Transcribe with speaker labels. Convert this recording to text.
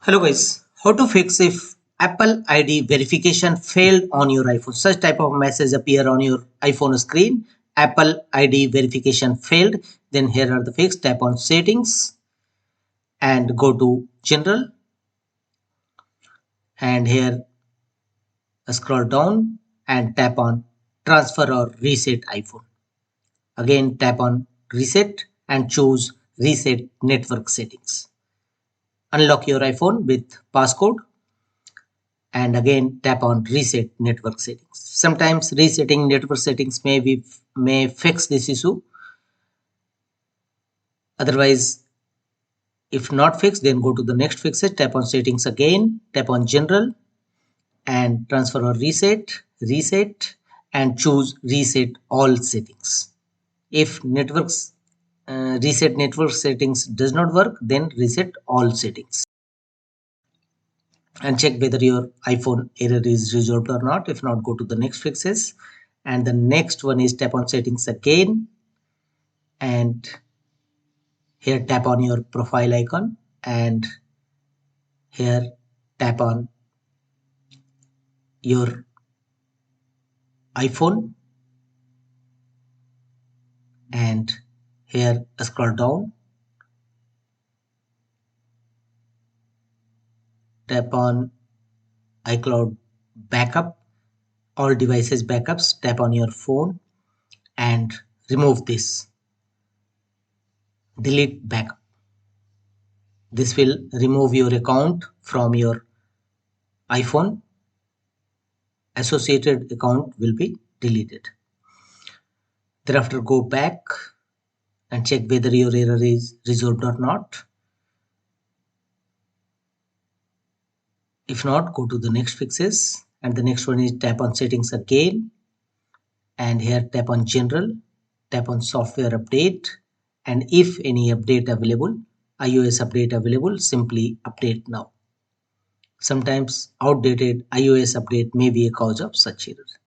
Speaker 1: Hello guys, how to fix if Apple ID verification failed on your iPhone? Such type of message appear on your iPhone screen. Apple ID verification failed. Then here are the fix. Tap on settings and go to general, and here scroll down and tap on transfer or reset iPhone. Again tap on reset and choose reset network settings. Unlock your iPhone with passcode and again tap on reset network settings. Sometimes resetting network settings may fix this issue. Otherwise, if not fixed, then go to the next fixes, tap on settings again, tap on general and transfer or reset and choose reset all settings. If networks reset network settings does not work, then reset all settings and check whether your iPhone error is resolved or not. If not, go to the next fixes, and the next one is tap on settings again, and here tap on your profile icon, and here tap on your iPhone, and here scroll down, tap on iCloud backup, all devices backups, tap on your phone and remove this, delete backup. This will remove your account from your iPhone. Associated account will be deleted. Thereafter go back and check whether your error is resolved or not. If not, go to the next fixes, and the next one is tap on settings again, and here tap on general, tap on software update, and if any update available, iOS update available, simply update now. Sometimes outdated iOS update may be a cause of such error.